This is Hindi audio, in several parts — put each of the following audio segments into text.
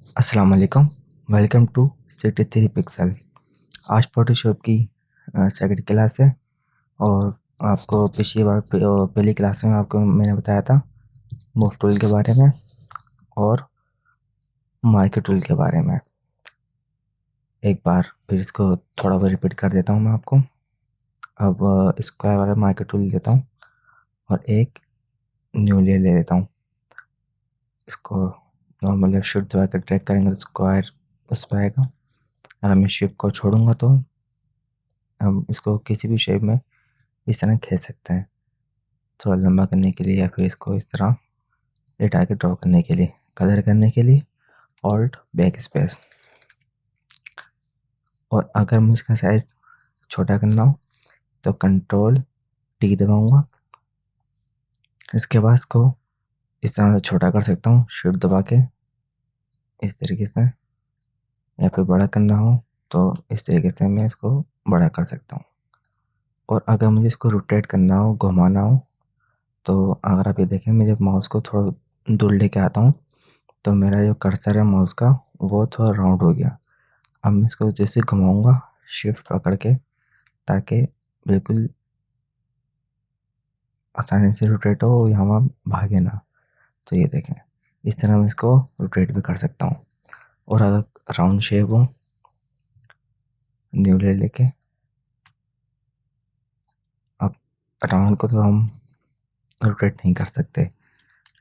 अस्सलाम वालेकुम। Welcome to city three pixel. आज फोटोशॉप की सेकंड क्लास है। और आपको पिछली बार पहली क्लास में आपको मैंने बताया था मूव टूल के बारे में और मार्कर टूल के बारे में। एक बार फिर इसको थोड़ा बहुत रिपीट कर देता हूँ मैं आपको। अब स्क्वायर वाला मार्कर टूल देता हूँ और एक न्यू लेयर ले लेता हूँ। इसको नॉर्मल लेफ्ट शिफ्ट दबा कर ड्रैग करेंगे तो स्क्वायर उस पर आएगा। अगर मैं शिफ्ट को छोड़ूंगा तो हम इसको किसी भी शेप में इस तरह खींच सकते हैं, थोड़ा लंबा करने के लिए या फिर इसको इस तरह लेटा के ड्रॉ करने के लिए। कलर करने के लिए ऑल्ट बैक स्पेस। और अगर मुझे इसका साइज छोटा करना हो तो कंट्रोल टी दबाऊंगा। इसके बाद इसको इस तरह से छोटा कर सकता हूँ शिफ्ट दबा के इस तरीके से, या फिर बड़ा करना हो तो इस तरीके से मैं इसको बड़ा कर सकता हूँ। और अगर मुझे इसको रोटेट करना हो, घुमाना हो, तो अगर आप ये देखें मैं जब माउस को थोड़ा दूर लेके आता हूँ तो मेरा जो कर्सर है माउस का वो थोड़ा राउंड हो गया। अब मैं इसको जैसे घुमाऊंगा शिफ्ट पकड़ के, ताकि बिल्कुल आसानी से रोटेट हो, यहाँ वहाँ भागे ना। तो ये देखें इस तरह मैं इसको रोटेट भी कर सकता हूँ। और अगर राउंड शेप हो, न्यू ले लेके, अब राउंड को तो हम रोटेट नहीं कर सकते,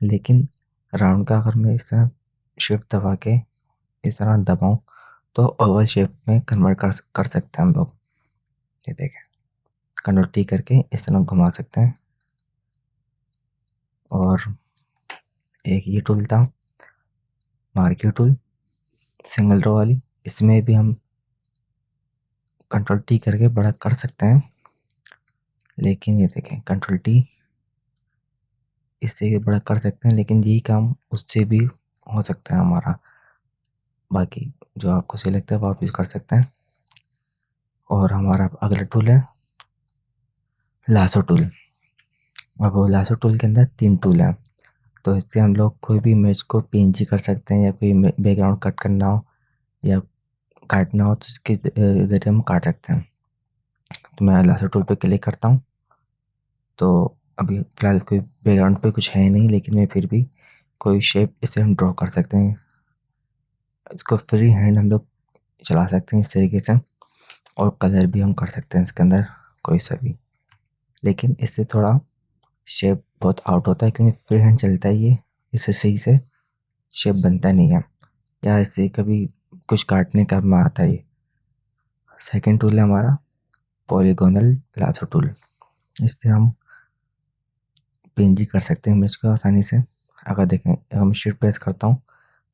लेकिन राउंड का अगर मैं इस तरह शिफ्ट दबा के इस तरह दबाऊं तो ओवल शेप में कन्वर्ट कर सकते हैं हम लोग। ये देखें कंट्रोल टी करके इस तरह घुमा सकते हैं। और एक ये टूल था मार्क्यू टूल, सिंगल रो वाली, इसमें भी हम कंट्रोल टी करके बड़ा कर सकते हैं। लेकिन ये देखें कंट्रोल टी इससे बड़ा कर सकते हैं, लेकिन यही काम उससे भी हो सकता है हमारा। बाकी जो आपको सही लगता है वो आप यूज़ कर सकते हैं। और हमारा अगला टूल है लासो टूल। अब वो लासो टूल के अंदर 3 टूल हैं। तो इससे हम लोग कोई भी इमेज को पीएनजी कर सकते हैं, या कोई बैकग्राउंड कट करना हो या काटना हो तो इसके ज़रिए हम काट सकते हैं। तो मैं लासो टूल पे क्लिक करता हूँ। तो अभी फ़िलहाल कोई बैकग्राउंड पे कुछ है नहीं, लेकिन मैं फिर भी कोई शेप इसे हम ड्रॉ कर सकते हैं। इसको फ्री हैंड हम लोग चला सकते हैं इस तरीके से। और कलर भी हम कर सकते हैं इसके अंदर कोई सा भी, लेकिन इससे थोड़ा शेप बहुत आउट होता है क्योंकि फ्री हैंड चलता है ये, इससे सही से शेप बनता नहीं है, या ऐसे कभी कुछ काटने का में आता है ये। सेकंड टूल है हमारा पॉलीगोनल लासो टूल। इससे हम पीएनजी कर सकते हैं इमेज को आसानी से। अगर देखें अगर मैं शिफ्ट प्रेस करता हूँ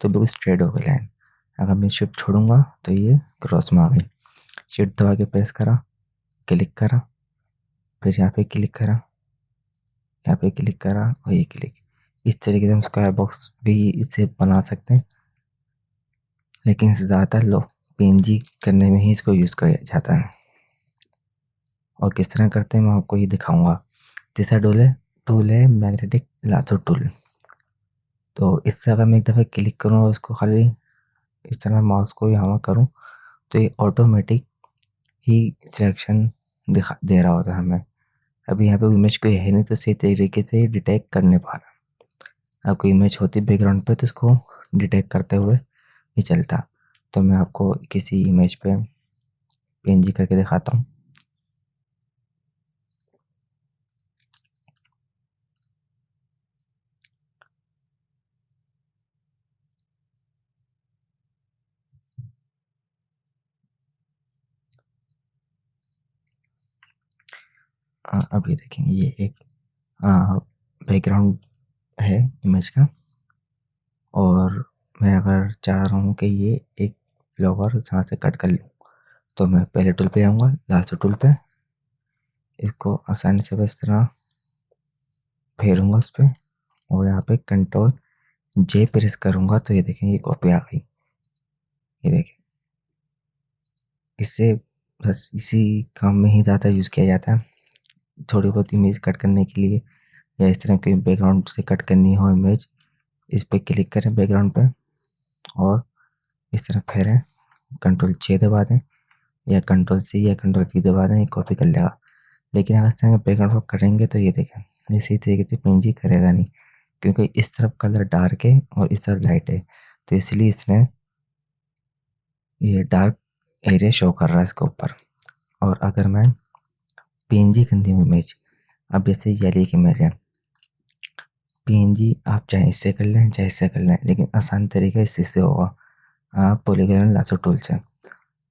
तो बिल्कुल स्ट्रेट हो गई लाइन। अगर मैं शिफ्ट छोड़ूंगा तो ये क्रॉस में आ गई। शिफ्ट दबा के प्रेस करा, क्लिक करा, फिर यहाँ पे क्लिक करा, यहाँ पे क्लिक करा और ये क्लिक। इस तरीके से हम स्क्वायर बॉक्स भी इससे बना सकते हैं, लेकिन इससे ज़्यादातर लोग पीएनजी करने में ही इसको यूज़ किया जाता है। और किस तरह करते हैं मैं आपको ये दिखाऊंगा। तीसरा टूल है मैग्नेटिक लासो टूल। तो इससे अगर मैं एक दफ़ा क्लिक करूँ और इसको खाली इस तरह माउस को यहाँ करूँ तो ये ऑटोमेटिक ही सिलेक्शन दिखा दे रहा होता है हमें। अभी यहाँ पे इमेज कोई है नहीं तो सही तरीके से डिटेक्ट कर नहीं पा रहा। अब कोई इमेज होती बैकग्राउंड पे तो इसको डिटेक्ट करते हुए ही चलता। तो मैं आपको किसी इमेज पे पीएनजी करके दिखाता हूँ। अब ये देखें ये एक बैकग्राउंड है इमेज का, और मैं अगर चाह रहा हूँ कि ये एक फ्लावर यहाँ से कट कर लूँ तो मैं पहले टूल पे आऊँगा लास्ट टूल पे, इसको आसानी से बस तरह फेरूंगा उस पर, और यहाँ पे कंट्रोल जे प्रेस करूँगा तो ये देखें ये कॉपी आ गई। ये देखें इससे बस इसी काम में ही ज़्यादा यूज़ किया जाता है। थोड़ी बहुत इमेज कट करने के लिए या इस तरह की बैकग्राउंड से कट करनी हो इमेज, इस पर क्लिक करें बैकग्राउंड पे और इस तरह फेरें, Ctrl+J दबा दें या Ctrl+C या Ctrl+V दबा दें, ये कॉपी कर लेगा। लेकिन अगर इस बैकग्राउंड को करेंगे तो ये देखें इसी तरीके से पीएनजी करेगा नहीं, क्योंकि इस तरफ कलर डार्क है और इस तरफ लाइट है, तो इसलिए इसने ये डार्क एरिया शो कर रहा है इसके ऊपर। और अगर मैं पीएनजी करनी हूँ इमेज, अब जैसे ये लिखी मेरे पीएनजी, आप चाहे इससे कर लें चाहे इससे कर लें, लेकिन आसान तरीका इसी से होगा, आप पॉलीगॉन लासो टूल से।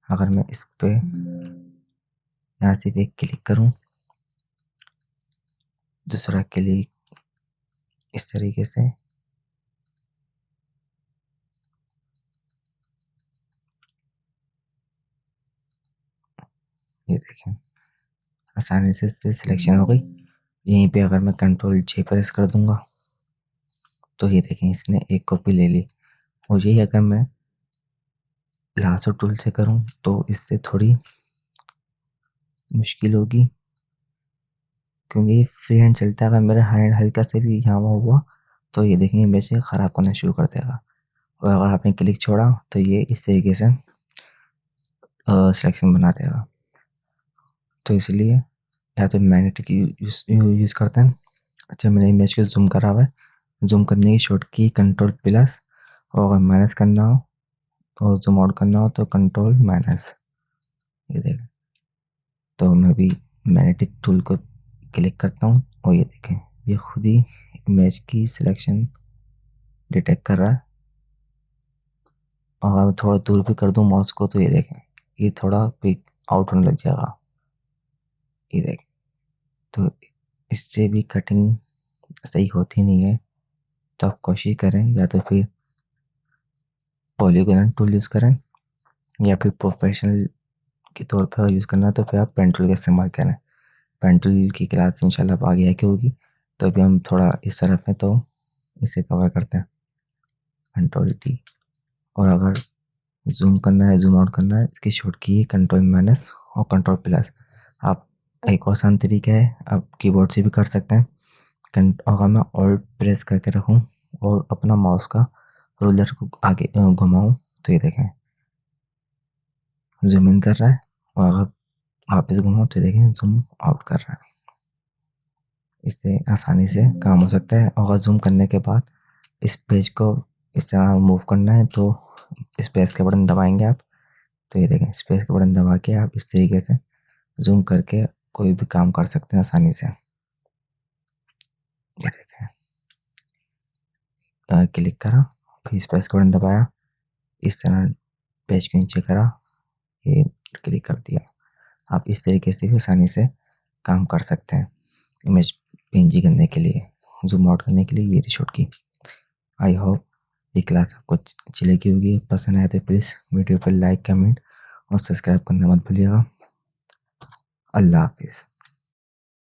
अगर मैं इस पे यहाँ से एक क्लिक करूँ, दूसरा क्लिक इस तरीके से, ये देखें आसानी से सिलेक्शन हो गई। यहीं पे अगर मैं Ctrl+J प्रेस कर दूंगा तो ये देखें इसने एक कॉपी ले ली। और यही अगर मैं लासो टूल से करूं तो इससे थोड़ी मुश्किल होगी, क्योंकि ये फ्री हैंड चलता है। अगर मेरा हैंड हल्का से भी यहाँ वहाँ हुआ तो ये देखें इमेज से ख़राब करना शुरू कर देगा। और अगर आपने क्लिक छोड़ा तो ये इस तरीके से सिलेक्शन बना देगा। तो इसलिए या तो मैग्नेटिक यूज़ करते हैं। अच्छा, मैंने इमेज को जूम करा हुआ है, जूम करने की शॉर्ट की Ctrl+, और अगर माइनस करना हो और जूम आउट करना हो तो Ctrl-। ये देखें, तो मैं भी मैग्नेटिक टूल को क्लिक करता हूँ और ये देखें ये खुद ही इमेज की सिलेक्शन डिटेक्ट कर रहा है। और अगर थोड़ा दूर भी कर दूँ माउस को तो ये देखें ये थोड़ा पिक आउट होने लग जाएगा। ये देखें, तो इससे भी कटिंग सही होती नहीं है। तो आप कोशिश करें या तो फिर पॉलीगॉन टूल यूज़ करें, या फिर प्रोफेशनल के तौर पर यूज़ करना है तो फिर आप पेन टूल का इस्तेमाल करें। पेन टूल की क्लास इंशाल्लाह आगे आके होगी। तो अभी हम थोड़ा इस तरफ हैं तो इसे कवर करते हैं Ctrl+T। और अगर जूम करना है जूम आउट करना है, इसकी शॉर्ट की है Ctrl- और Ctrl+। आप एक आसान तरीका है, आप कीबोर्ड से भी कर सकते हैं। अगर मैं ऑल्ट प्रेस करके रखूं और अपना माउस का रूलर को आगे घुमाऊं तो ये देखें जूम इन कर रहा है, और अगर वापस घुमाऊं तो देखें जूम आउट कर रहा है। इससे आसानी से काम हो सकता है। और जूम करने के बाद इस पेज को इस तरह मूव करना है तो स्पेस के बटन दबाएंगे आप, तो ये देखें स्पेस के बटन दबा के आप इस तरीके से जूम करके कोई भी काम कर सकते हैं आसानी से। ये देखें क्लिक करा, फिर स्पेस का बटन दबाया, इस तरह पेज को नीचे करा, ये क्लिक कर दिया। आप इस तरीके से भी आसानी से काम कर सकते हैं इमेज पीएनजी करने के लिए, जूम आउट करने के लिए ये शॉर्ट की। आई होप ये क्लास आपको अच्छी लगी होगी। पसंद आए तो प्लीज़ वीडियो पर लाइक, कमेंट और सब्सक्राइब करना मत भूलिएगा। अल्लाह हाफिज़।